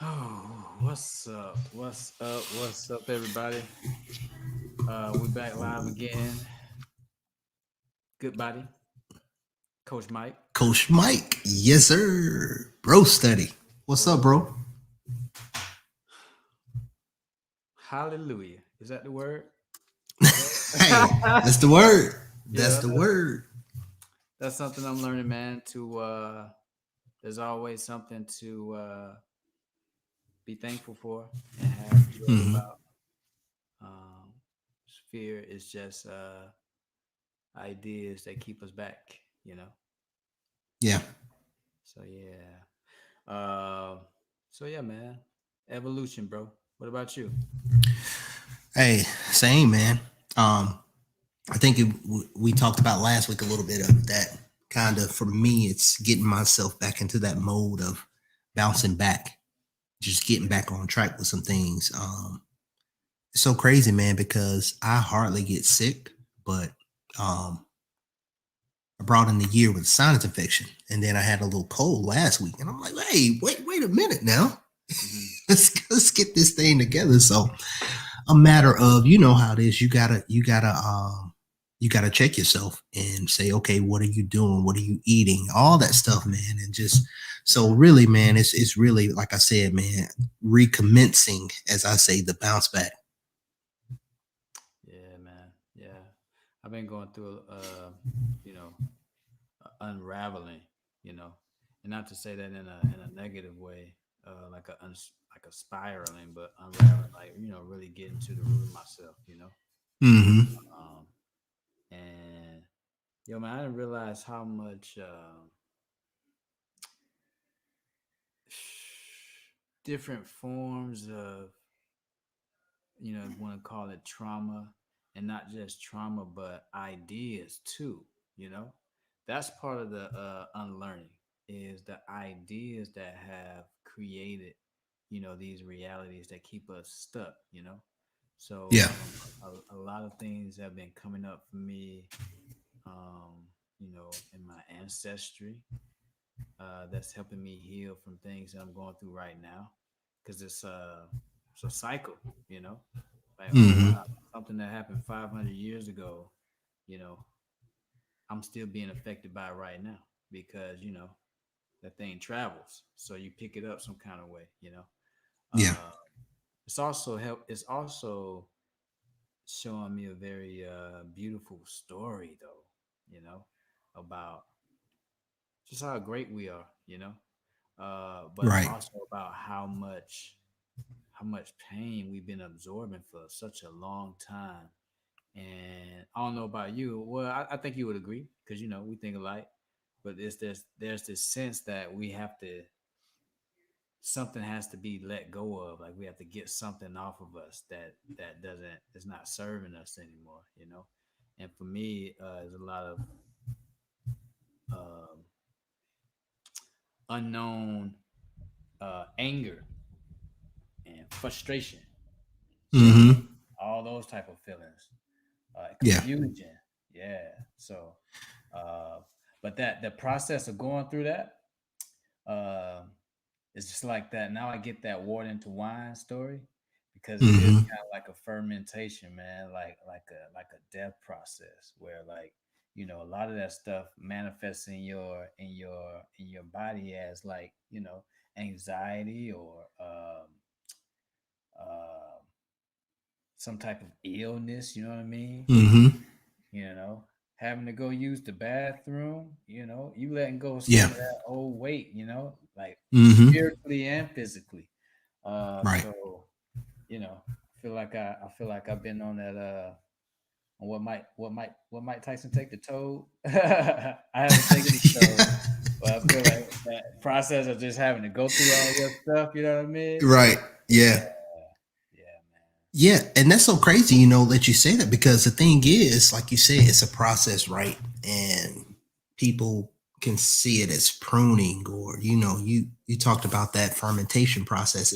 Oh, what's up? What's up? What's up, everybody? We back live again. Goodbody, Coach Mike. Coach Mike, yes sir. Bro study. What's up, Bro, bro? hallelujah. Is that the word? Hey, Right? that's the word. That's Yeah, the word. that's something I'm learning, man. There's always something to be thankful for and have joy about. Um, Fear is just ideas that keep us back. Yeah. So yeah. Uh, so yeah, man. Evolution, bro. What about you? Hey, same man. Um, I think we talked about last week a little bit of that. Kind of for me, it's getting myself back into that mode of bouncing back, just getting back on track with some things. It's so crazy, man, because I hardly get sick, but um, I brought in the year with a sinus infection, and then I had a little cold last week, and I'm like, hey, wait a minute now. Hmm. Let's get this thing together. So a matter of you know how it is. You gotta check yourself and say, okay, what are you doing? What are you eating? All that stuff, man, and just so really, man, it's really like I said, man, recommencing, as I say, the bounce back. Yeah, man. Yeah, I've been going through, you know, unraveling. You know, and not to say that in a negative way, like a spiraling, but unraveling, like really getting to the root of myself. Mm-hmm. Um, and yo, man, I didn't realize how much different forms of if you want to call it trauma, and not just trauma but ideas too. You know that's part of the unlearning, is the ideas that have created these realities that keep us stuck. So Yeah. a lot of things have been coming up for me, in my ancestry, that's helping me heal from things that I'm going through right now, because it's a cycle. you know like, oh wow, Mm-hmm. something that happened 500 years ago, you know I'm still being affected by it right now, because that thing travels, so you pick it up some kind of way. Yeah. uh it's also showing me a very beautiful story, though, about just how great we are, but Right. also about how much pain we've been absorbing for such a long time. And I don't know about you. Well, I think you would agree, because we think alike. But there's this sense that we have to something has to be let go of. Like, we have to get something off of us that doesn't is not serving us anymore. And for me, there's a lot of um, unknown anger and frustration, jealousy, Mm-hmm. all those type of feelings, Yeah. confusion. Yeah. So, uh, but that the process of going through that, uh, it's just like that. Now I get that water into wine story, because it is Mm-hmm. kind of like a fermentation, man, like a death process, where, like, a lot of that stuff manifests in your body as, like, anxiety, or uh, some type of illness. You know what I mean? Mm-hmm. you know, Having to go use the bathroom, you letting go of some Yeah. of that old weight, like Mm-hmm. spiritually and physically. Right. So, I feel like I've been on that, on what Mike Tyson take, the toad. I haven't taken the toad, but I feel like that process of just having to go through all your stuff, you know what I mean? Right. Yeah, Yeah. yeah, Yeah, and that's so crazy, that you say that, because the thing is, like you said, it's a process, right? And people can see it as pruning, or you talked about that fermentation process.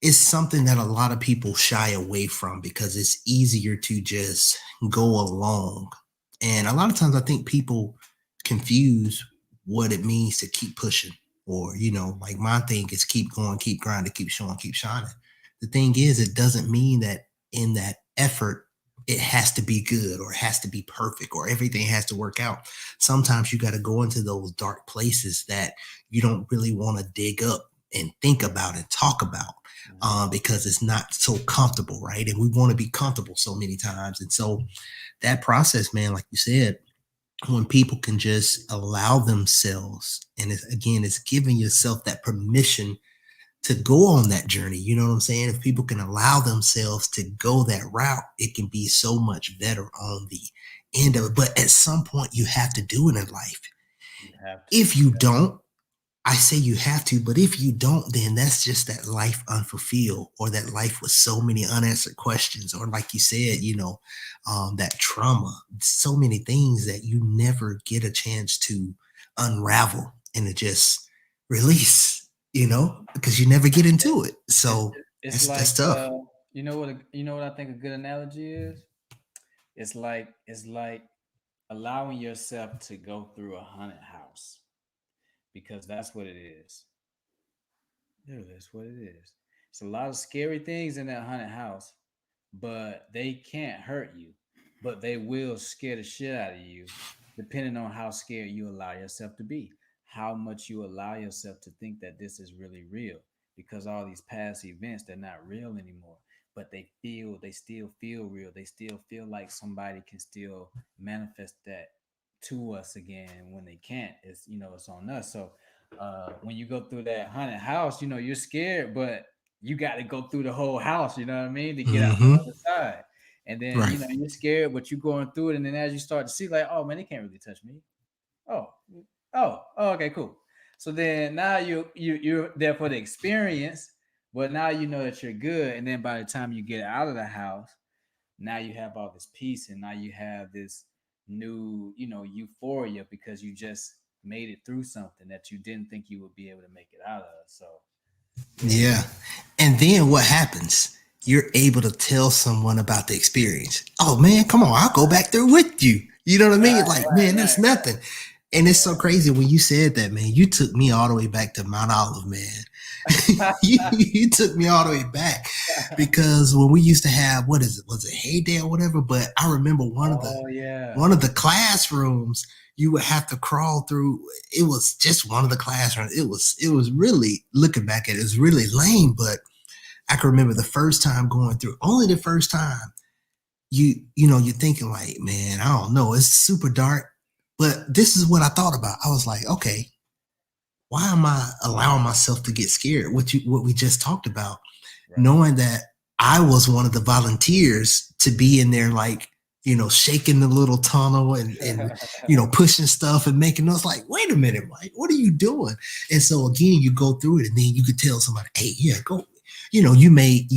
It's something that a lot of people shy away from because it's easier to just go along. And a lot of times I think people confuse what it means to keep pushing. or like my thing is keep going, keep grinding, keep showing, keep shining. The thing is, it doesn't mean that in that effort it has to be good or it has to be perfect or everything has to work out. Sometimes you got to go into those dark places that you don't really want to dig up and think about and talk about, Mhm. because it's not so comfortable, right? And we want to be comfortable so many times. And so that process, man, like you said, when people can just allow themselves, and again, it's giving yourself that permission to go on that journey. You know what I'm saying? If people can allow themselves to go that route, it can be so much better on the end of it. But at some point, you have to do it in life. You have to. If you don't, I say you have to, but if you don't, then that's just that life unfulfilled, or that life with so many unanswered questions, or like you said, that trauma, so many things that you never get a chance to unravel and to just release, because you never get into it. It's So it's that's like tough. you know what I think a good analogy is. It's like allowing yourself to go through a haunted house because that's what it is. Dude, that's what it is. It's a lot of scary things in that haunted house, but they can't hurt you. But they will scare the shit out of you, depending on how scared you allow yourself to be, how much you allow yourself to think that this is really real. Because all these past events, they're not real anymore, but they still feel real. They still feel like somebody can still manifest that to us again when they can't. It's on us. So when you go through that haunted house, you're scared, but you got to go through the whole house, you know what I mean, to get out the Hmm. other side. And then, Right. you're scared, but you're going through it. And then as you start to see, like, oh man, they can't really touch me. Oh, oh, okay, cool. So then now you're there for the experience, but now you know that you're good. And then by the time you get out of the house, now you have all this peace, and now you have this new, euphoria because you just made it through something that you didn't think you would be able to make it out of. So yeah, Yeah. And then what happens? You're able to tell someone about the experience. Oh man, come on, I'll go back there with you. You know what I right, mean? Like, man, that's right, nothing. And it's so right, crazy when you said that, man. You took me all the way back to Mount Olive, man. right. you took me all the way back, because when we used to have, what is it? Was it Heyday or whatever? But I remember one of the Oh yeah. one of the classrooms you would have to crawl through. It was just one of the classrooms. It was really, looking back at it, it was really lame. But I can remember the first time going through. Only the first time, you're thinking like, man, I don't know, it's super dark. But this is what I thought about. I was like, okay, why am I allowing myself to get scared? What we just talked about, Right. knowing that I was one of the volunteers to be in there, like, shaking the little tunnel, and pushing stuff and making us like, wait a minute, Mike, what are you doing? And so again, you go through it, and then you could tell somebody, hey, yeah, go. You may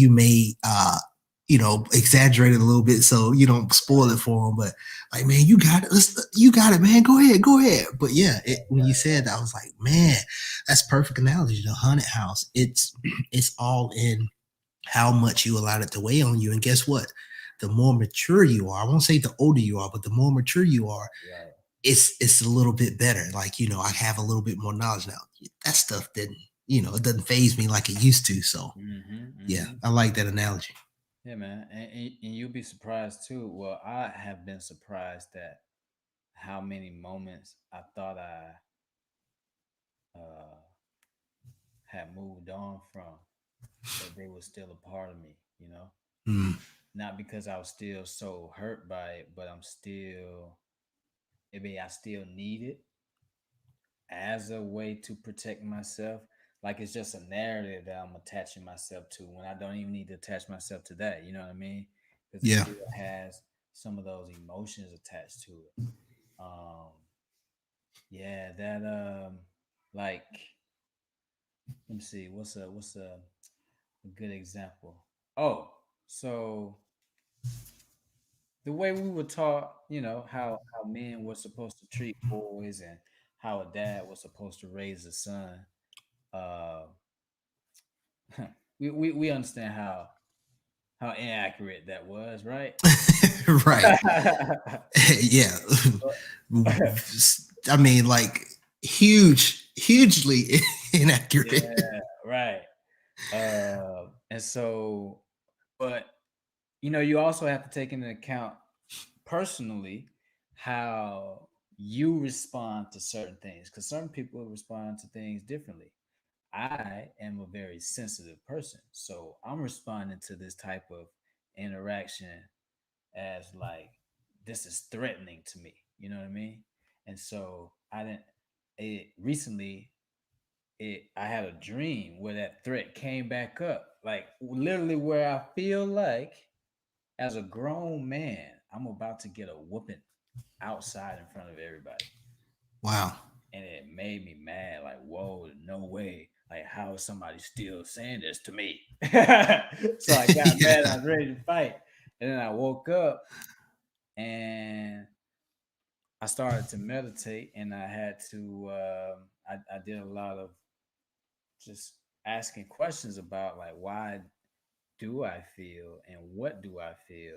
exaggerate it a little bit so you don't spoil it for them, but like, man, you got it. You got it, man. Go ahead. But yeah, when you said that, I was like, man, that's perfect analogy. The haunted house. It's all in how much you allowed it to weigh on you. And guess what? The more mature you are, I won't say the older you are, but the more mature you are, Right. it's a little bit better. Like, I have a little bit more knowledge now. That stuff didn't, it doesn't phase me like it used to. So Mm-hmm. yeah, Mm-hmm. I like that analogy. Yeah, man. And you'll be surprised too. Well, I have been surprised at how many moments I thought I uh, had moved on from, but they were still a part of me, Mm, Not because I was still so hurt by it, but maybe I still need it as a way to protect myself. Like it's just a narrative that I'm attaching myself to when I don't even need to attach myself to that. You know what I mean? Because it yeah. still has some of those emotions attached to it. Um, yeah, that like let me see, a good example? Oh, so the way we were taught, how men were supposed to treat boys and how a dad was supposed to raise a son. Uh, we understand how inaccurate that was, right? Right. Yeah. I mean, like, huge. hugely inaccurate. Yeah, right. And so, but you also have to take into account personally how you respond to certain things, because certain people respond to things differently. I am a very sensitive person, so I'm responding to this type of interaction as like this is threatening to me. You know what I mean? And so I didn't. It recently, I had a dream where that threat came back up, like literally where I feel like as a grown man, I'm about to get a whooping outside in front of everybody. Wow. And it made me mad. Like, whoa, no way. Like, how is somebody still saying this to me? So I got mad. I Yeah. was ready to fight. And then I woke up and I started to meditate. And I had to, I did a lot of just asking questions about, like, why do I feel and what do I feel?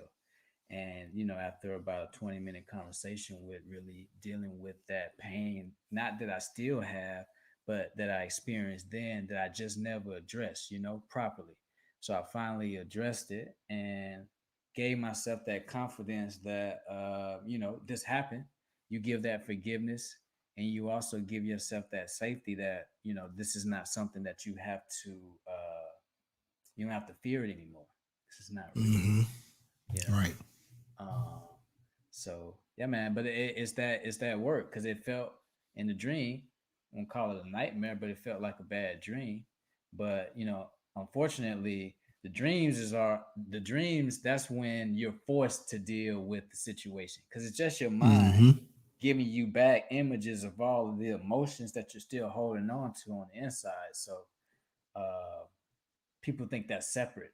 And after about a 20-minute conversation with really dealing with that pain, not that I still have, but that I experienced then, that I just never addressed, properly. So I finally addressed it and gave myself that confidence that this happened. You give that forgiveness, and you also give yourself that safety that this is not something that you don't have to fear it anymore. This is not real, Hmm. you know. Right. Um, so yeah, man. But it's that work, because it felt in the dream. I won't call it a nightmare, but it felt like a bad dream. But unfortunately, the dreams. That's when you're forced to deal with the situation, because it's just your mind Hmm. giving you back images of all of the emotions that you're still holding on to on the inside. So uh, people think that's separate.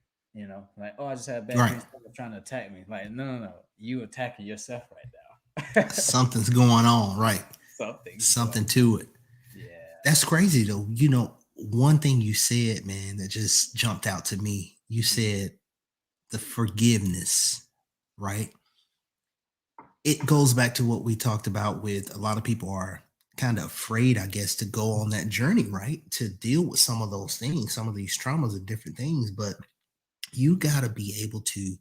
Like, oh, I just had a bad Right. dream. Someone trying to attack me. Like, no, no, no. You attacking yourself right now. Something's going on. Right. Something's going. Something to it. Yeah. That's crazy though. One thing you said, man, that just jumped out to me. You Mhm. said the forgiveness, right? It goes back to what we talked about with a lot of people are kind of afraid, I guess, to go on that journey, right? To deal with some of those things, some of these traumas and different things. But you got to be able to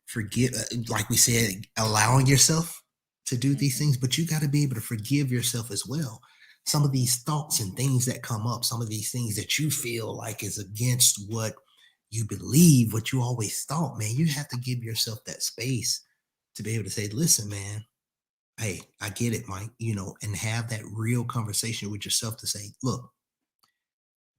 forgive, like we said, allowing yourself to do these Mhm. things, but you got to be able to forgive yourself as well. Some of these thoughts and things that come up, some of these things that you feel like is against what you believe, what you always thought, man, you have to give yourself that space to be able to say, listen, man, hey, I get it, Mike, and have that real conversation with yourself to say, look,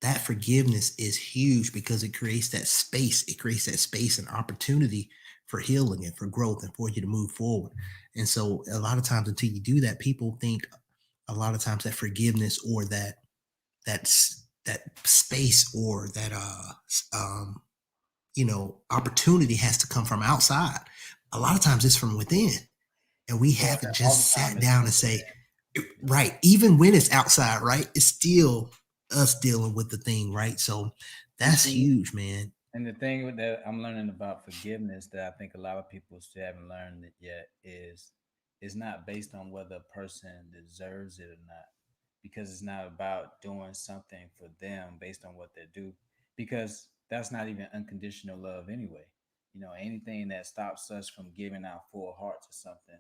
that forgiveness is huge because it creates that space. It creates that space and opportunity for healing and for growth and for you to move forward. And so, a lot of times, until you do that, people think a lot of times that forgiveness or that space or that opportunity has to come from outside. A lot of times, it's from within, and we Well, haven't all just the time sat it's down from and say, within. Yeah. right, even when it's outside, right, it's still us dealing with the thing, right? So And that's see, huge, man. and the thing that I'm learning about forgiveness that I think a lot of people still haven't learned it yet is it's not based on whether a person deserves it or not, because it's not about doing something for them based on what they do, because that's not even unconditional love anyway. Anything that stops us from giving our full heart to something,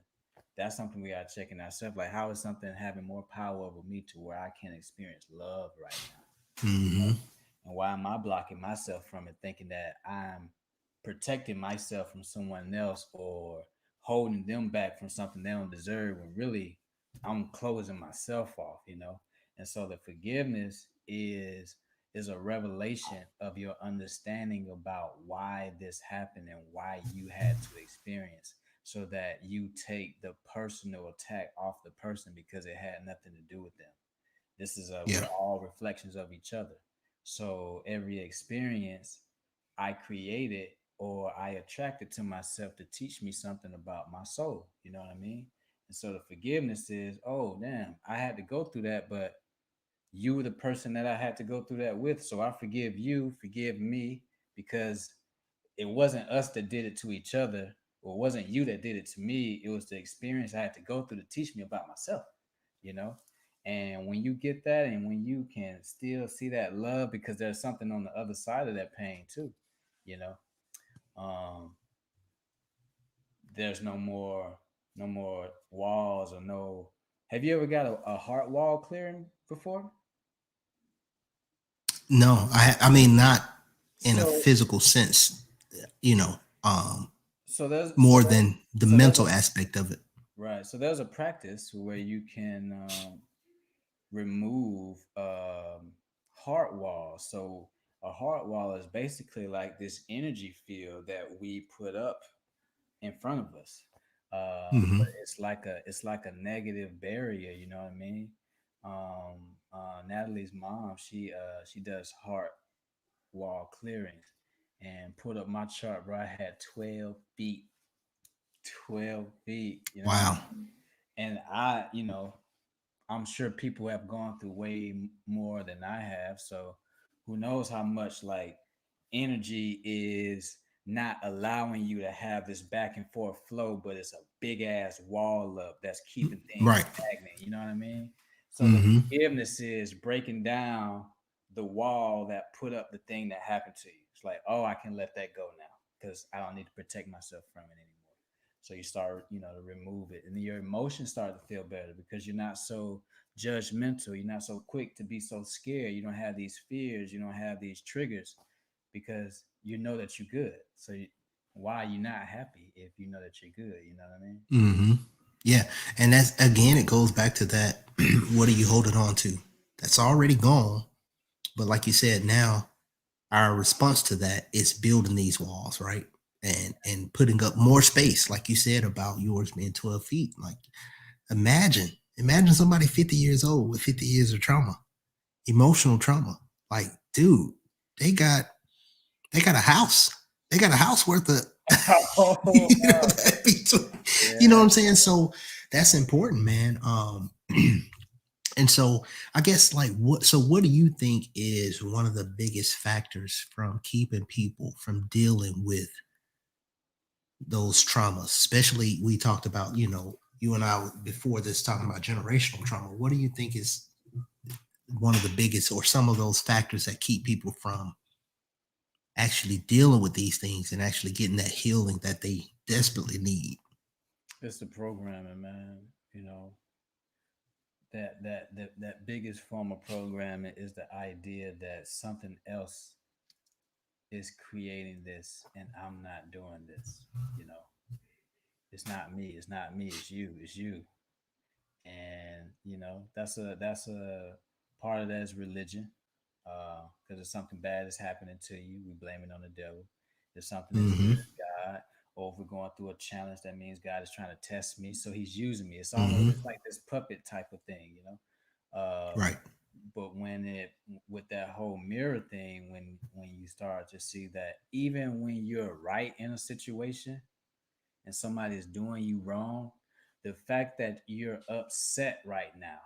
that's something we are checking ourselves. Like, how is something having more power over me to where I can experience love right now? Hmm. And why am I blocking myself from it, thinking that I'm protecting myself from someone else or holding them back from something they don't deserve, when really I'm closing myself off? And so the forgiveness is a revelation of your understanding about why this happened and why you had to experience, so that you take the personal attack off the person because it had nothing to do with them. This is we're Yeah. all reflections of each other. So every experience I created or I attracted to myself to teach me something about my soul. You know what I mean? And so the forgiveness is, oh damn, I had to go through that, but you were the person that I had to go through that with. So I forgive you, forgive me, because it wasn't us that did it to each other, or it wasn't you that did it to me. It was the experience I had to go through to teach me about myself, you know? And when you get that, and when you can still see that love, because there's something on the other side of that pain too, you know, um, there's no more walls or no. Have you ever got a heart wall clearing before? No, I mean not in a So physical sense, you know, um, so there's so more there's than the so there's a mental aspect of it. right. So there's a practice where you can remove heart walls. So a heart wall is basically like this energy field that we put up in front of us. But Hmm. it's like a negative barrier. You know what I mean? Natalie's mom, she does heart wall clearings, and put up my chart, bro. I had 12 feet, 12 feet. You know what I Wow. mean? And I'm sure people have gone through way more than I have. So who knows how much like energy is not allowing you to have this back and forth flow, but it's a big ass wall up that's keeping things Right. stagnant. You know what I mean? So the Hmm. forgiveness is breaking down the wall that put up the thing that happened to you. It's like, oh, I can let that go now because I don't need to protect myself from it anymore. So you start, to remove it, and then your emotions start to feel better because you're not so judgmental. You're not so quick to be so scared. You don't have these fears. You don't have these triggers because you know that you're good. So why are you not happy if you know that you're good? You know what I mean? Hmm. Yeah, and that's again, it goes back to that. What are you holding on to? That's already gone. But like you said, now our response to that is building these walls, right? And putting up more space, like you said about yours being 12 feet. Like imagine somebody 50 years old with 50 years of trauma, emotional trauma. Like, dude, they got they got a house. They got a house worth of Oh, you know that you know what yeah. I'm saying? So that's important, man. And so I guess like what do you think is one of the biggest factors from keeping people from dealing with those traumas? Especially we talked about, you and I before this talking about generational trauma. What do you think is one of the biggest or some of those factors that keep people from actually dealing with these things and actually getting that healing that they desperately need? It's the programming, man. You know, that biggest form of programming is the idea that something else is creating this and I'm not doing this. You know, it's not me. It's not me. It's you. It's you. And that's a part of that is religion, because if something bad is happening to you, we blame it on the devil. If something is good, Mm-hmm. it's God. Or if we're going through a challenge, that means God is trying to test me, so He's using me. It's almost Mm-hmm. it's like this puppet type of thing, Right. but when it with that whole mirror thing, when you start to see that even when you're right in a situation and somebody is doing you wrong, the fact that you're upset right now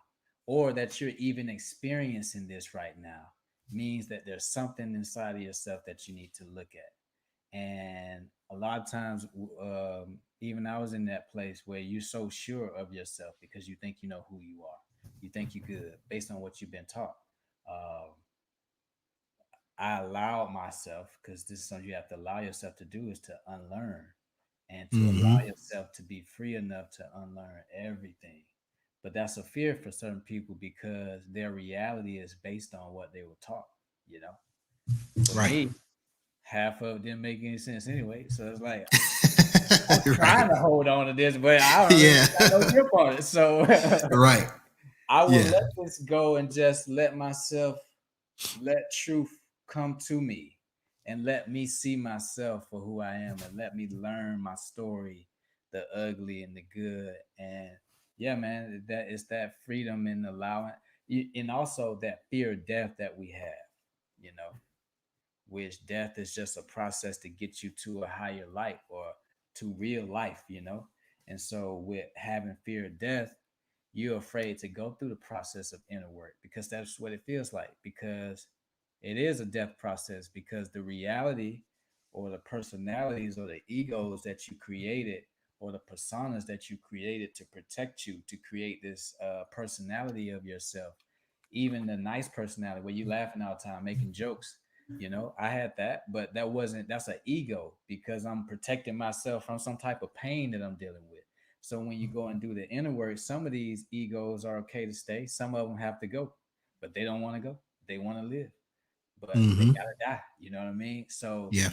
or that you're even experiencing this right now means that there's something inside of yourself that you need to look at. And a lot of times, even I was in that place where you're so sure of yourself because you think you know who you are. You think you're good based on what you've been taught. Um, I allowed myself, because this is something you have to allow yourself to do, is to unlearn and to allow Mm-hmm. yourself to be free enough to unlearn everything. But that's a fear for certain people because their reality is based on what they were taught, you know. For Right. me, half of it didn't make any sense anyway. So it's like I'm Right. trying to hold on to this, but I don't really Yeah. got no grip on it. So Right. I will Yeah. let this go and just let truth come to me and let me see myself for who I am and let me learn my story, the ugly and the good. And yeah, man, that is that freedom in allowing, and also that fear of death that we have, you know, which death is just a process to get you to a higher life or to real life, you know. And so with having fear of death, you're afraid to go through the process of inner work because that's what it feels like, because it is a death process, because the reality or the personalities or the egos that you created or the personas that you created to protect you, to create this personality of yourself, even the nice personality where you laughing all the time, making jokes. I had that, but that's an ego because I'm protecting myself from some type of pain that I'm dealing with. So when you go and do the inner work, some of these egos are okay to stay. Some of them have to go, but they don't want to go. They want to live, but they Mm-hmm. gotta die. You know what I mean? So Yeah.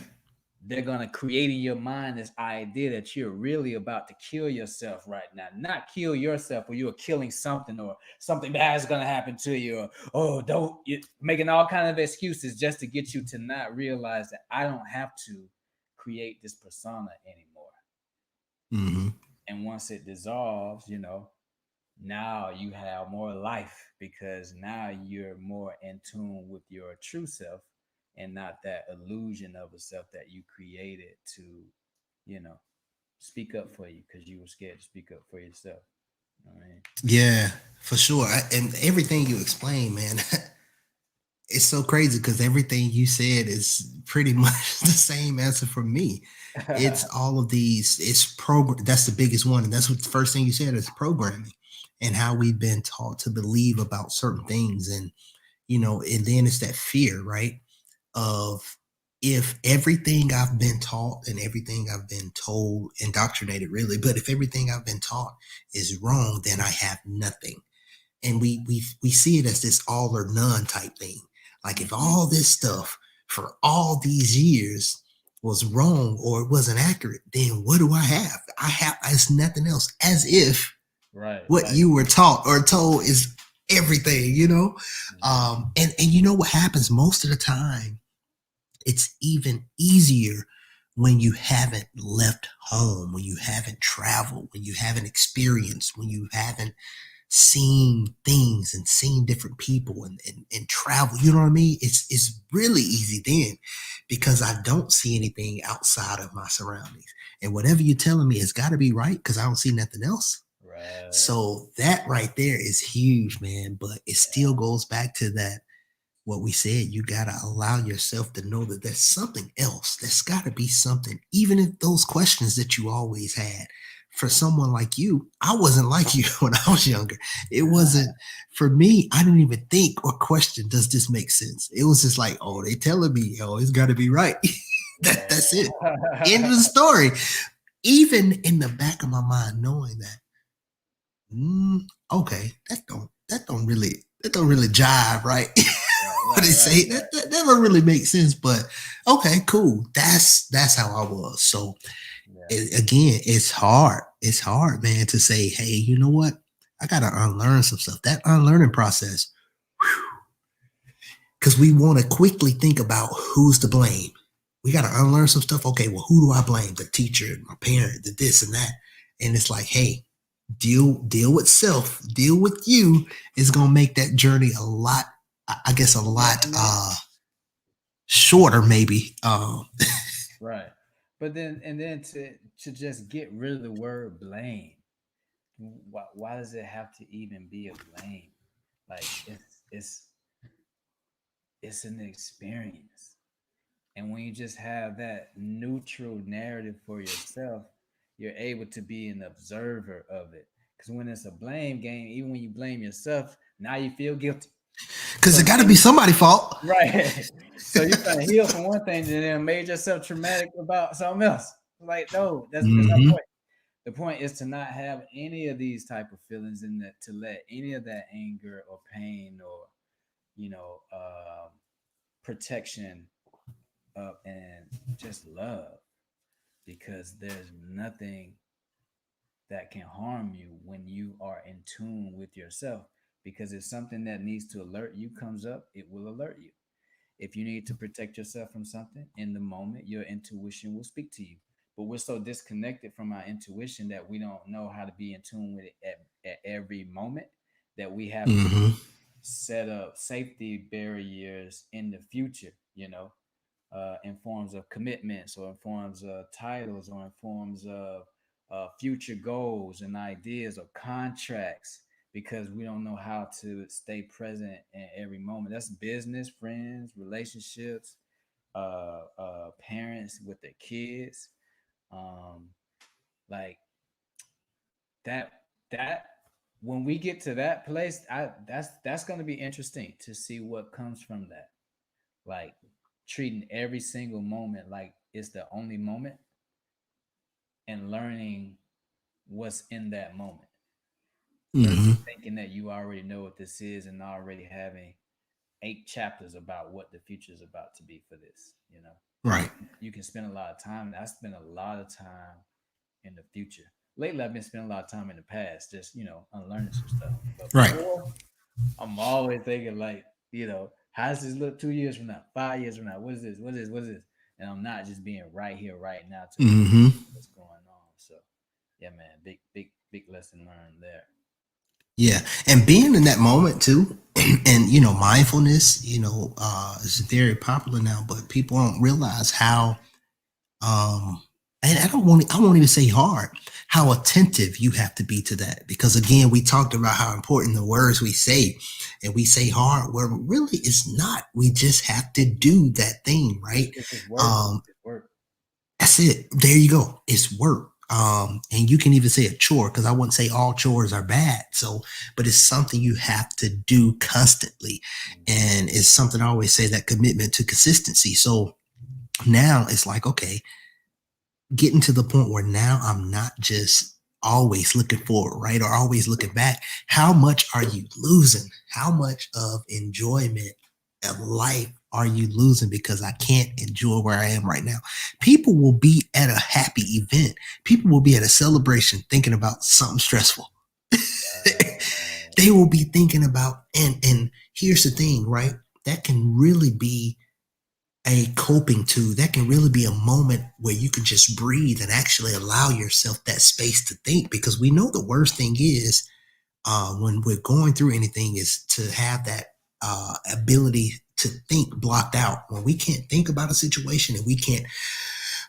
they're gonna create in your mind this idea that you're really about to kill yourself right now. Not kill yourself, or you're killing something, or something bad is gonna happen to you, or don't you making all kind of excuses just to get you to not realize that I don't have to create this persona anymore. Mm-hmm. And once it dissolves, now you have more life because now you're more in tune with your true self and not that illusion of a self that you created to, you know, speak up for you because you were scared to speak up for yourself. You know what I mean? Yeah, for sure. And everything you explained, man, it's so crazy because everything you said is pretty much the same answer for me. It's all of these, it's program. That's the biggest one. And that's what the first thing you said is programming and how we've been taught to believe about certain things. And then it's that fear, right? Of if everything I've been taught and everything I've been told, indoctrinated really, but if everything I've been taught is wrong, then I have nothing. And we see it as this all or none type thing. Like if Mhm. all this stuff for all these years was wrong or it wasn't accurate, then what do I have? I have it's nothing else. As if Right. what Like, you were taught or told is everything. mhm. And you know what happens most of the time, it's even easier when you haven't left home, when you haven't traveled, when you haven't experienced, when you haven't seen things and seen different people and travel. You know what I mean? It's really easy then because I don't see anything outside of my surroundings. And whatever you're telling me has got to be right because I don't see nothing else. Right. So that right there is huge, man. But it still Yeah. goes back to that what we said. You got to allow yourself to know that there's something else. There's got to be something, even if those questions that you always had. For someone like you, I wasn't like you when I was younger. It wasn't for me. I didn't even think or question, does this make sense? It was just like, oh, they telling me, oh, it's got to be right. That's it. End of the Yeah. story. Even in the back of my mind, knowing that, mm, okay, that don't really jive, right? Right. What they Right. Right. say Right. that don't really make sense, but okay, cool. That's how I was. So Yeah. again, it's hard. It's hard, man, to say, hey, you know what? I gotta unlearn some stuff. That unlearning process, because we want to quickly think about who's to blame. We gotta unlearn some stuff. Okay, well, who do I blame? The teacher, my parent, the this and that. And it's like, hey, deal with self, deal with you is gonna make that journey a lot, I guess, a And then, lot and then shorter, maybe. right. But then and then to just get rid of the word blame. Why does it have to even be a blame? Like it's an experience. And when you just have that neutral narrative for yourself, you're able to be an observer of it. Because when it's a blame game, even when you blame yourself, now you feel guilty. Because So it now got to be you somebody's fault. right. So you're trying to heal from one thing and then made yourself traumatic about something else. Like, no, that's not the Hmm. point. The point is to not have any of these type of feelings in that, to let any of that anger or pain or you know protection up and just love, because there's nothing that can harm you when you are in tune with yourself, because if something that needs to alert you comes up, it will alert you. If you need to protect yourself from something in the moment, your intuition will speak to you. But we're so disconnected from our intuition that we don't know how to be in tune with it at every moment, that we have to Hmm. set up safety barriers in the future, in forms of commitments or in forms of titles or in forms of future goals and ideas or contracts, because we don't know how to stay present in every moment. That's business, friends, relationships, parents with their kids. Um, like that that when we get to that place, I that's going to be interesting to see what comes from that. Like treating every single moment like it's the only moment and learning what's in that moment versus Hmm. thinking that you already know what this is and already having 8 chapters about what the future is about to be for this, because Right. you can spend a lot of time. And I spend a lot of time in the future. Lately, I've been spending a lot of time in the past, just unlearning some stuff. But Right. before, I'm always thinking like, how does this look 2 years from now, 5 years from now? What is this? What is this? What is this? And I'm not just being right here, right now to understand Hmm. what's going on. So, yeah, man, big, big, big lesson learned there. Yeah, and being in that moment too, and mindfulness, is very popular now, but people don't realize how, um, and I won't even say hard, how attentive you have to be to that, because again, we talked about how important the words we say, and we say hard, where really it's not. We just have to do that thing, right? It's just work. Um, It's work. That's it. There you go. It's work. And you can even say a chore, because I wouldn't say all chores are bad. So, but it's something you have to do constantly. Mhm. And it's something I always say, that commitment to consistency. So now it's like, okay, getting to the point where now I'm not just always looking forward, right? Or always looking back. How much are you losing? How much of enjoyment of life are you losing because I can't enjoy where I am right now? People will be at a happy event. People will be at a celebration thinking about something stressful. Right. They will be thinking about, and here's the thing, right? That can really be a coping tool. That can really be a moment where you can just breathe and actually allow yourself that space to think, because we know the worst thing is, when we're going through anything, is to have that ability to think blocked out. When we can't think about a situation, and we can't,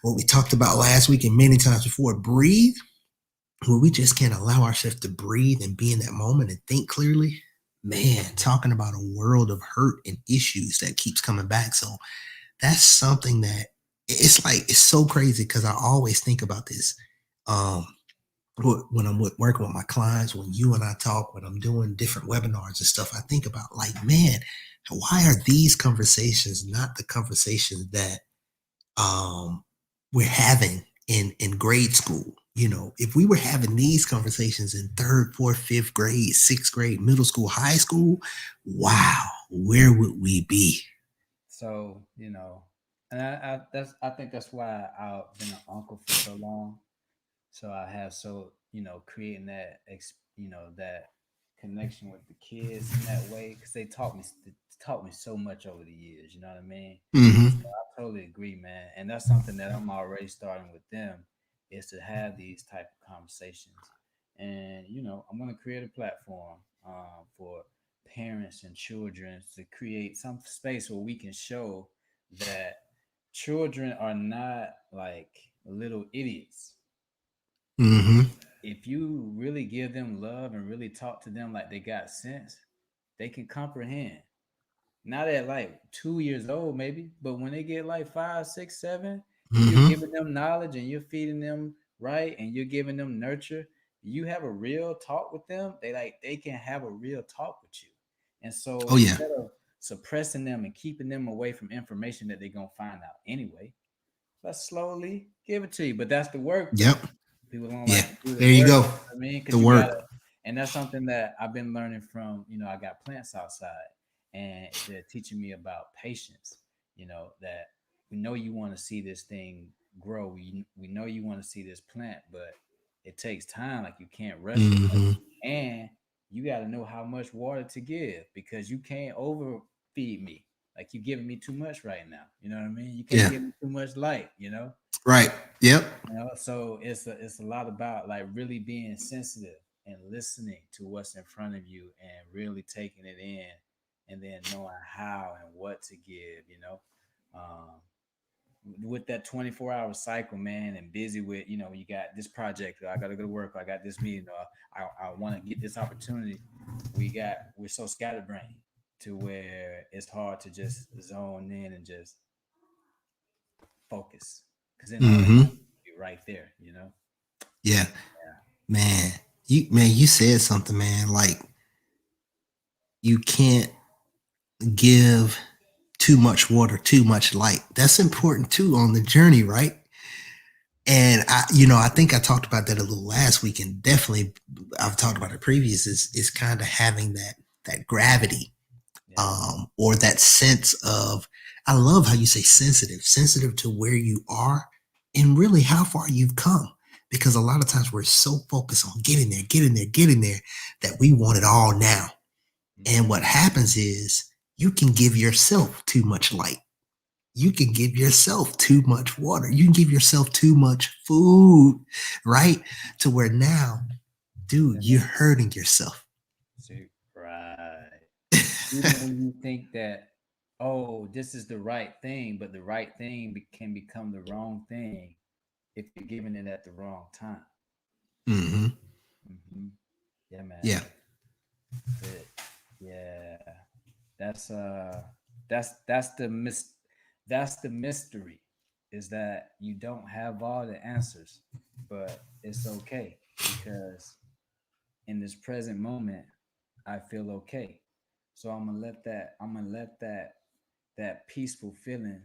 what we talked about last week and many times before, breathe, when we just can't allow ourselves to breathe and be in that moment and think clearly, man, talking about a world of hurt and issues that keeps coming back. So that's something that, it's like, it's so crazy, because I always think about this. Um, when I'm working with my clients, when you and I talk, when I'm doing different webinars and stuff, I think about, like, man, why are these conversations not the conversations that, we're having in grade school? If we were having these conversations in third, fourth, fifth grade, sixth grade, middle school, high school, wow, where would we be? So, and I think that's why I've been an uncle for so long. So I have creating that connection with the kids in that way because they taught me so much over the years. You know what I mean? So Hmm. I totally agree, man. And that's something that I'm already starting with them is to have these type of conversations. And I'm gonna create a platform for parents and children to create some space where we can show that children are not like little idiots. Hmm. If you really give them love and really talk to them like they got sense, they can comprehend. Not at like 2 years old, maybe, but when they get like five, six, seven, and you're Hmm. giving them knowledge and you're feeding them right and you're giving them nurture, you have a real talk with them. They can have a real talk with you. And so Oh yeah. instead of suppressing them and keeping them away from information that they're gonna find out anyway, let's slowly give it to you. But that's the work Yep. though. People don't Yeah. like to do the There you work. go. You know what I mean? The Because you gotta, work. and that's something that I've been learning from, I got plants outside and they're teaching me about patience, that we know you want to see this thing grow. We know you want to see this plant, but it takes time. Like you can't rush it. Hmm. And you got to know how much water to give because you can't overfeed me. Like you're giving me too much right now. You know what I mean? You can't Yeah. give me too much light. Right. Yep. So it's a lot about like really being sensitive and listening to what's in front of you and really taking it in and then knowing how and what to give. Um, with that 24-hour cycle, man, and busy with, you got this project, I gotta go to work, I got this meeting, I want to get this opportunity. We're so scatterbrained to where it's hard to just zone in and just focus because then all that Hmm. be right there. Yeah. Yeah. Man. You man, you said something, man. Like you can't give too much water, too much light. That's important too on the journey, right? And I think I talked about that a little last week, and definitely I've talked about it previous. Is kind of having that gravity, Yeah. or that sense of. I love how you say sensitive to where you are, and really how far you've come. Because a lot of times we're so focused on getting there, getting there, getting there, that we want it all now. And what Mm-hmm. happens is you can give yourself too much light. You can give yourself too much water. You can give yourself too much food, right? To where now, dude, you're hurting yourself. See, right. Even when you think that, oh, this is the right thing, but the right thing can become the wrong thing if you're giving it at the wrong time. Hmm. Hmm. Yeah, Yeah. man. But yeah, that's uh, that's that's the mystery, is that you don't have all the answers, but it's okay because in this present moment, I feel okay. So I'm gonna let that peaceful feeling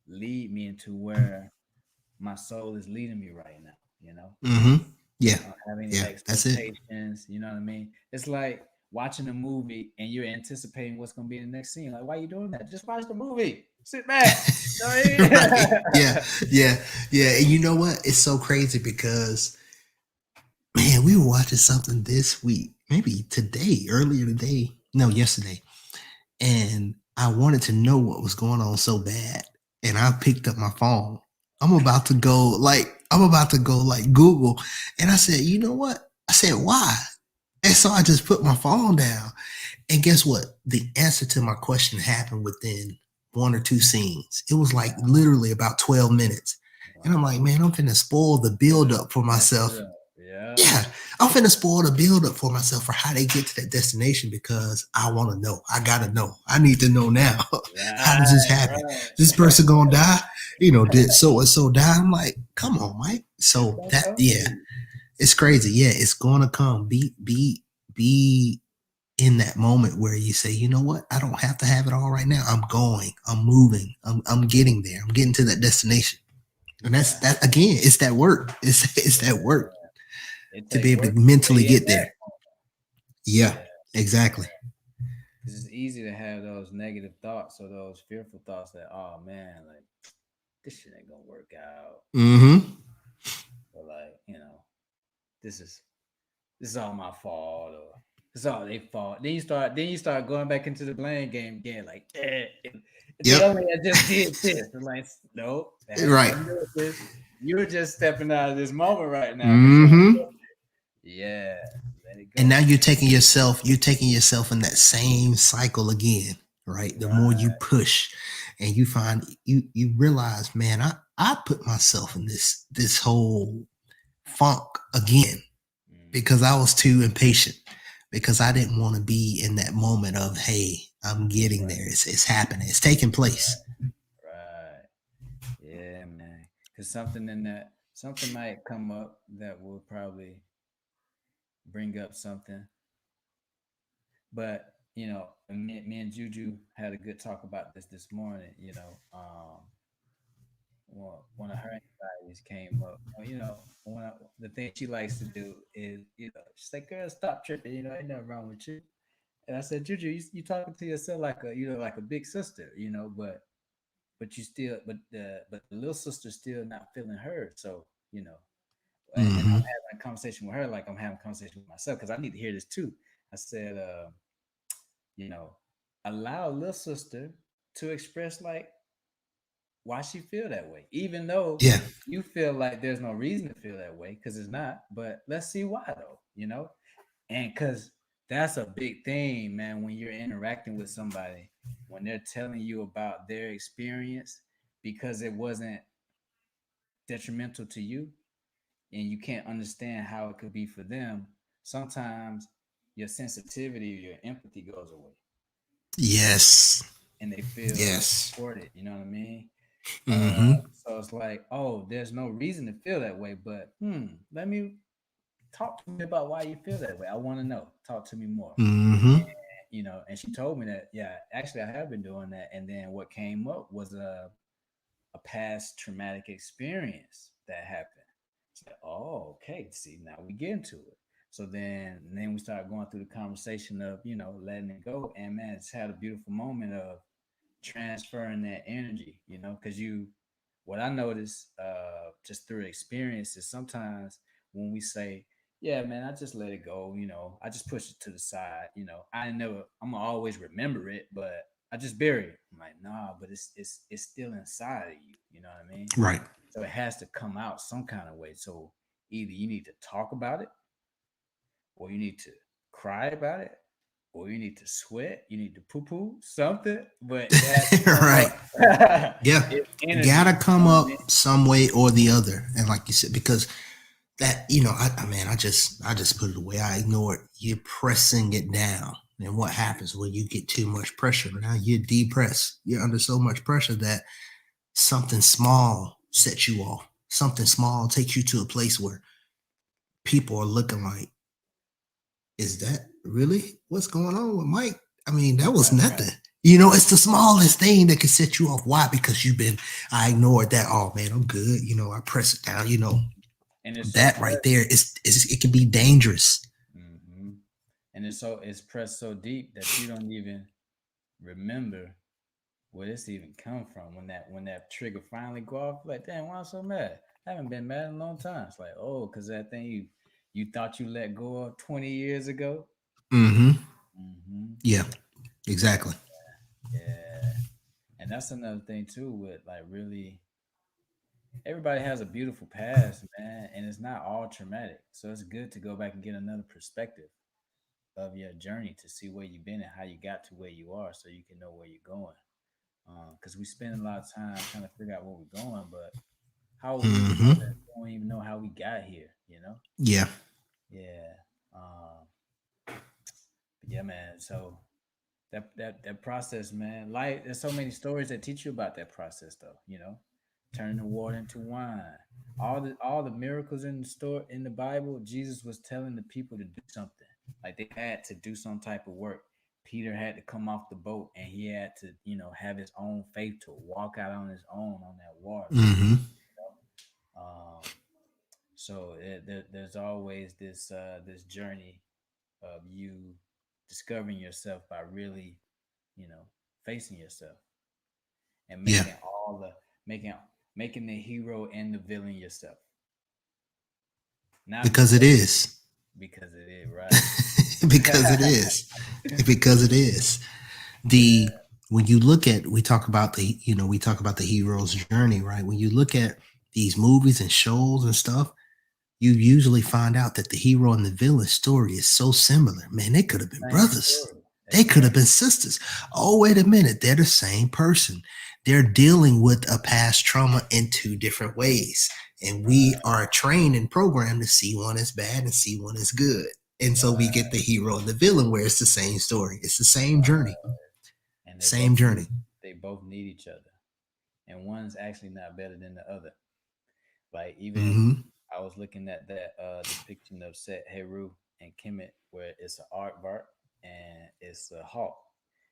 lead me into where my soul is leading me right now, you know? Hmm. Yeah. I don't have any Yeah. That's it. expectations, you know what I mean? It's like watching a movie and you're anticipating what's gonna be in the next scene. Like, why are you doing that? Just watch the movie. Sit back. You know what Right. Yeah. I mean? Yeah. Yeah. And you know what? It's so crazy because, man, we were watching something this week, maybe today, earlier today. No, yesterday. And I wanted to know what was going on so bad. And I picked up my phone. I'm about to go like Google. And I said, you know what? I said, why? And so I just put my phone down. And guess what? The answer to my question happened within one or two scenes. It was like literally about 12 minutes. And I'm like, Wow. man, I'm finna spoil the build up for Mess it myself. up. Yeah. Yeah, I'm finna spoil the build up for myself for how they get to that destination because I want to know. I gotta know. I need to know now. How does this Right, happen? This right. person gonna die? Did so and so die? I'm like, come on, Mike. It's So gonna that, come to yeah, you. it's crazy. Yeah, it's gonna come. Be in that moment where you say, you know what? I don't have to have it all right now. I'm going. I'm moving. I'm getting there. I'm getting to that destination. And that's Yeah. that again. It's that work. It's that work It to be take able to work to mentally stay in get that. there. Yeah, Yeah. Yeah. exactly. Because it's easy to have those negative thoughts or those fearful thoughts that, oh man, like this shit ain't gonna work out. Mm-hmm. Or like, this is all my fault, or it's all their fault. Then you start going back into the blame game again, like, if they Yep. only had just did this. I'm like, nope, that has Right. nothing to do with this. You're just stepping out of this moment right now because Mm-hmm. yeah, let it And now go. you're taking yourself in that same cycle again, right? The more you Right. push and you find you realize, man, I put myself in this whole funk again because Hmm. I was too impatient, because I didn't want to be in that moment of, hey, I'm getting there. It's happening. It's taking place. Right. Yeah, man. Because something might come up that will probably bring up something. But me and Juju had a good talk about this morning. One of her anxieties came up. The thing she likes to do is, she's like, "Girl, stop tripping. Ain't nothing wrong with you." And I said, "Juju, you talking to yourself like like a big sister, but you still, but the little sister's still not feeling heard. So, and I'm Mm-hmm. having a conversation with her like I'm having a conversation with myself because I need to hear this too. I said, you know, allow little sister to express like why she feel that way, even though Yeah. you feel like there's no reason to feel that way because it's not. But let's see why though. And because that's a big thing, man, when you're interacting with somebody, when they're telling you about their experience because it wasn't detrimental to you and you can't understand how it could be for them, sometimes your sensitivity or your empathy goes away Yes. and they feel Yes. supported. You know what I mean? Mm-hmm. So it's like, oh, there's no reason to feel that way, but let me talk to me about why you feel that way. I want to know. Talk to me more. Mm-hmm. And she told me that, yeah, actually I have been doing that. And then what came up was a past traumatic experience that happened. It's like, oh, okay. See, now we get into it. So then we start going through the conversation of, letting it go. And man, it's had a beautiful moment of transferring that energy, because what I noticed just through experience is sometimes when we say, yeah, man, I just let it go, I just push it to the side, I'm gonna always remember it, but I just bury it. I'm like, nah, but it's still inside of you, you know what I mean? Right. So it has to come out some kind of way. So either you need to talk about it, or you need to cry about it, or you need to sweat, you need to poo poo something, but it has to come Right. up. Yeah. It's Gotta energy. You come know what I mean? up some way or the other. And like you said, because that, I just put it away. I ignore it. You're pressing it down. And what happens when you get too much pressure? Now you're depressed. You're under so much pressure that something small sets you off. Something small takes you to a place where people are looking like, is that really what's going on with Mike? I mean, that was Right, right. nothing. It's the smallest thing that can set you off. Why? Because I ignored that. Oh man, I'm good. I press it down. And it's so That right pressed. there is it can be dangerous. Hmm. And it's pressed so deep that you don't even remember where this even come from. When that trigger finally go off, like, damn, why I'm so mad? I haven't been mad in a long time. It's like, oh, because that thing you thought you let go of 20 years ago. Mm-hmm. Hmm. Yeah, exactly. Yeah. And that's another thing too, with like really everybody has a beautiful past, man, and it's not all traumatic. So it's good to go back and get another perspective of your journey to see where you've been and how you got to where you are, so you can know where you're going. Because we spend a lot of time trying to figure out where we're going, but how will we even know Mm-hmm. that? We don't even know how we got here, you know? Yeah. Yeah. But yeah, man. So that process, man. Like, there's so many stories that teach you about that process, though. Turning the water into wine. All the miracles in the store in the Bible, Jesus was telling the people to do something. Like, they had to do some type of work. Peter had to come off the boat, and he had to, have his own faith to walk out on his own on that water. Mm-hmm. You know? So there's always this journey of you discovering yourself by really, you know, facing yourself and Yeah. making making the hero and the villain yourself, not Because it is. because it is right. Because it is. Because it is. The Yeah, when you look at we talk about the hero's journey, right? When you look at these movies and shows and stuff, you usually find out that the hero and the villain story is so similar. Man, they could have been same brothers. story. They could have Exactly. been sisters. Oh, wait a minute. They're the same person. They're dealing with a past trauma in two different ways. And we Right, are trained and programmed to see one as bad and see one as good. And so we right, get the hero and the villain where it's the same story. It's the same right. journey. And Same journey. they both need each other, and one's actually not better than the other. Like, even Mm-hmm. I was looking at that depiction of Set Heru and Kemet, where it's an aardvark and it's a hawk,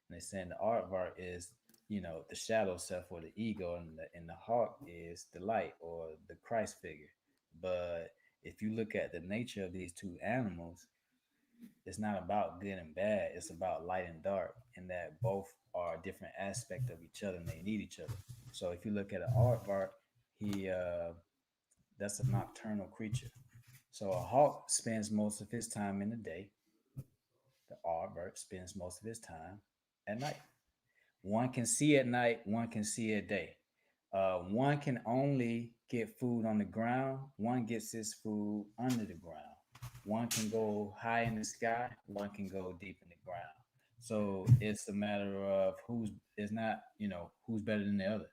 and they're saying the aardvark is, the shadow self or the ego, and the hawk is the light or the Christ figure. But if you look at the nature of these two animals, it's not about good and bad. It's about light and dark, and that both are a different aspect of each other, and they need each other. So if you look at an aardvark, he that's a nocturnal creature. So a hawk spends most of his time in the day. The aardvark spends most of his time at night. One can see at night, one can see at day. One can only get food on the ground, one gets his food under the ground. One can go high in the sky, one can go deep in the ground. So it's a matter of who's it's not, who's better than the other.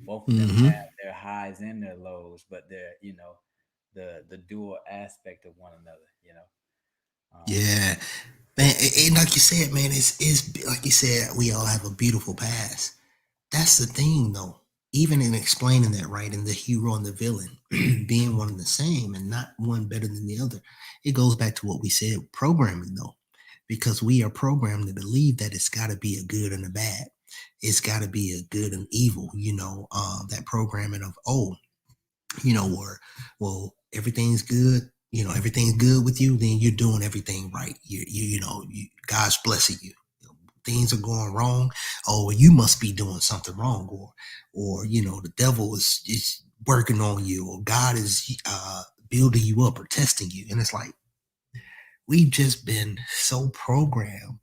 Both of them Mm-hmm. have their highs and their lows, but they're, the dual aspect of one another, Um, Yeah. Man, and like you said, man, it's like you said, we all have a beautiful past. That's the thing, though. even in explaining that, right, and the hero and the villain being one and the same and not one better than the other, it goes back to what we said programming, though, because we are programmed to believe that it's got to be a good and a bad. It's got to be a good and evil, that programming of, oh, or, well, everything's good, everything's good with you, then you're doing everything right. God's blessing you. Things are going wrong, oh, well, you must be doing something wrong, or the devil is working on you, or God is building you up or testing you. And it's like we've just been so programmed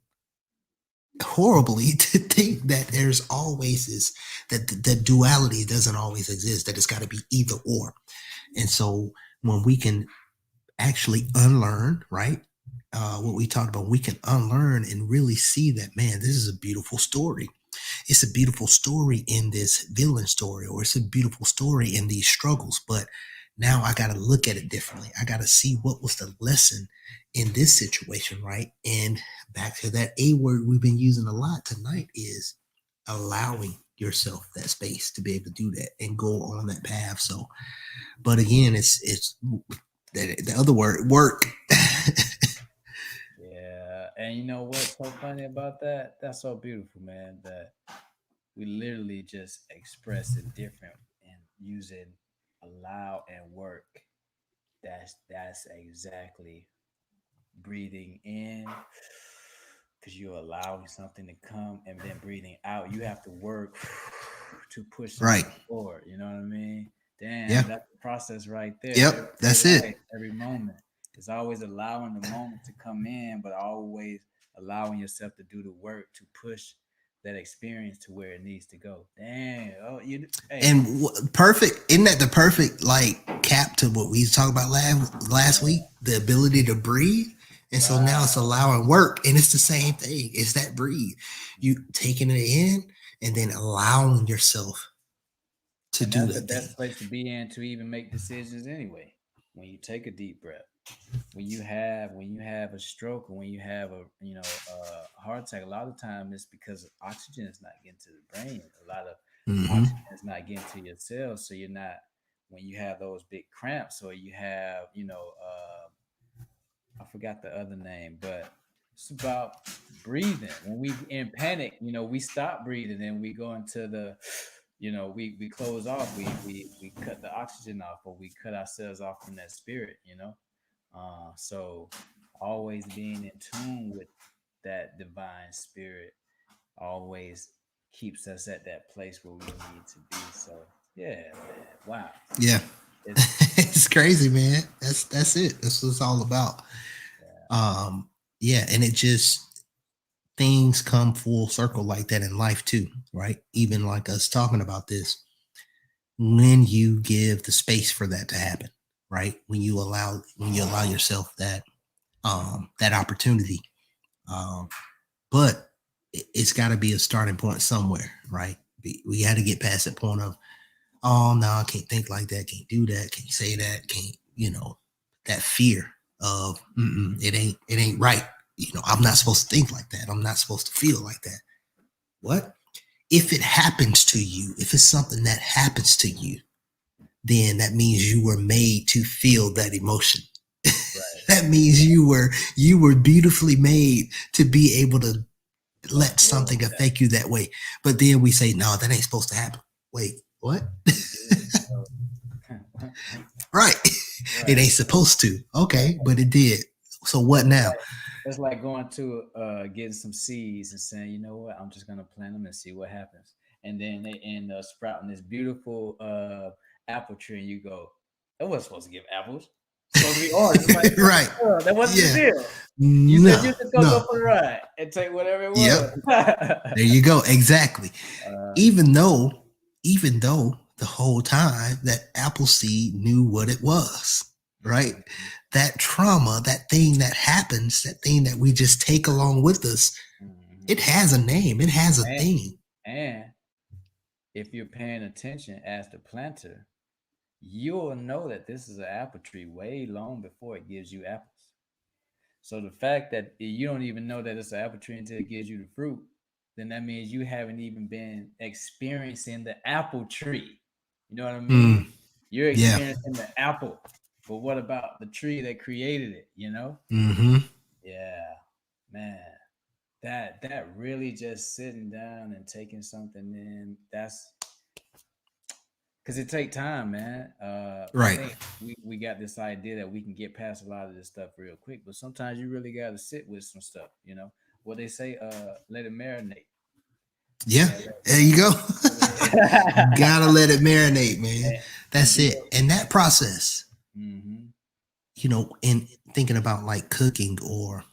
horribly to think that there's always this, that the duality doesn't always exist, that it's got to be either or. And so when we can actually unlearn, right, what we talked about, we can unlearn and really see that, man, this is a beautiful story. It's a beautiful story in this villain story, or it's a beautiful story in these struggles. But now I got to look at it differently. I got to see what was the lesson in this situation, right? And back to that A word we've been using a lot tonight is allowing yourself that space to be able to do that and go on that path. So, but again, it's the other word, work. Yeah, and you know what's so funny about that? That's so beautiful, man. That we literally just express it different and using allow and work. That's exactly breathing in because you're allowing something to come, and then breathing out. You have to work to push Right. something forward. You know what I mean? Yeah. Damn, that's the process right there. Every Yep. day That's it. life, every moment. It's always allowing the moment to come in, but always allowing yourself to do the work to push that experience to where it needs to go. Damn. Oh, hey, And perfect, isn't that the perfect like cap to what we talked about last week? The ability to breathe. And so now it's right. allowing work, and it's the same thing. It's that breathe. You taking it in and then allowing yourself to And do that's the that thing. best place to be in to even make decisions anyway. When you take a deep breath, when you have a stroke, or when you have a heart attack, a lot of time it's because oxygen is not getting to the brain. A lot of Mm-hmm. oxygen is not getting to your cells, so you're not, when you have those big cramps, or you have, I forgot the other name, but it's about breathing. When we in panic, we stop breathing and we go into the, we close off, we cut the oxygen off, or we cut ourselves off from that spirit, so always being in tune with that divine spirit always keeps us at that place where we need to be. So yeah, man, wow, Yeah. it's It's crazy, man. That's it. That's what it's all about. yeah, Um, yeah, and it just things come full circle like that in life too, right? Even like us talking about this, when you give the space for that to happen, right? When you allow yourself that opportunity. Um, but it's got to be a starting point somewhere, right? We got to get past that point of, oh no, I can't think like that, can't do that, can't say that, can't, that fear of, it ain't right. I'm not supposed to think like that. I'm not supposed to feel like that. What? If it happens to you, if it's something that happens to you, then that means you were made to feel that emotion. right. That means you were beautifully made to be able to let Absorb something that. affect you that way. But then we say, no, that ain't supposed to happen. Wait, what? Yeah, so- Right. It right. ain't supposed to. Right. Okay, but it did. So what It's now? like it's like going to getting some seeds and saying, you know what, I'm just gonna plant them and see what happens. And then they end up sprouting this beautiful apple tree, and you go, it wasn't supposed to give apples. It's supposed to be orange. It's like, Right. that wasn't the Yeah. deal. You said No. you just gonna go No. for the ride and take whatever it Yep. was. There you go. Exactly. uh, Even though, even though the whole time that Appleseed knew what it was, right? mhm, That trauma, that thing that happens, that thing that we just take along with us, mhm. it has a name. It has a and thing. and if you're paying attention as the planter, you'll know that this is an apple tree way long before it gives you apples. So the fact that you don't even know that it's an apple tree until it gives you the fruit, then that means you haven't even been experiencing the apple tree. You know what I Mm, mean? You're yeah. experiencing the apple, but what about the tree that created it? You know? Mm-hmm. Yeah, man. That really just sitting down and taking something in. That's because it take time, man. I Right. think we got this idea that we can get past a lot of this stuff real quick, but sometimes you really got to sit with some stuff. You know what they say? Let it marinate. Yeah. Yeah, There you go. let Gotta let it marinate, man. and That's do it. it. And that process, Mm-hmm. in thinking about like cooking or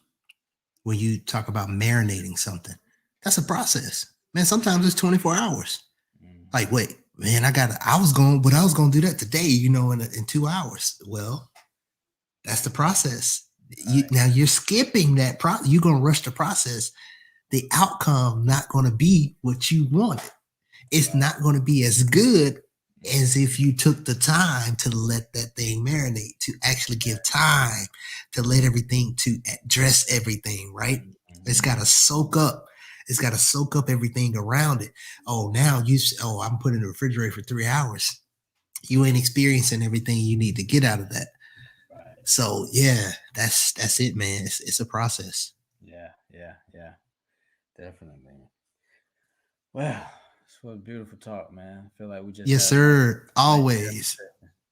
when you talk about marinating something, that's a process. Man, sometimes it's 24 hours. Mm-hmm. Like, wait, man, I was going to do that today, in 2 hours. Well, that's the process. Right. Now you're skipping that you're going to rush the process. The outcome not going to be what you wanted. It's Right. not going to be as good Mm-hmm. as if you took the time to let that thing marinate, to actually give time to let everything, to address everything, right? It's Mm-hmm. got to soak up. It's got to soak up everything around it. Oh, now I'm putting in the refrigerator for 3 hours. You ain't experiencing everything you need to get out of that. Right. So yeah, that's it, man. It's a process. Yeah. Yeah. Yeah. Definitely, man. Well, this was a beautiful talk, man. I feel like we just Yes, had a sir. nice Always.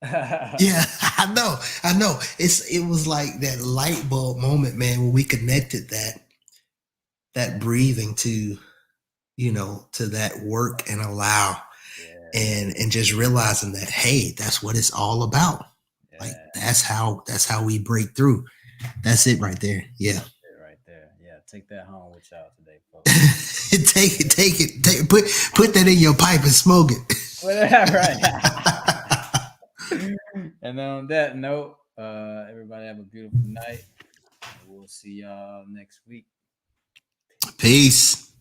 therapy Yeah, session. I know. It was like that light bulb moment, man, when we connected that breathing to to that work and allow Yeah. and just realizing that, hey, that's what it's all about. Like Yeah. that's how we break through. That's it right there. Yeah. That's it right there. Yeah. Take that home with y'all today, folks. Put that in your pipe and smoke it. Well, right. And on that note, everybody have a beautiful night. And we'll see y'all next week. Peace. Peace.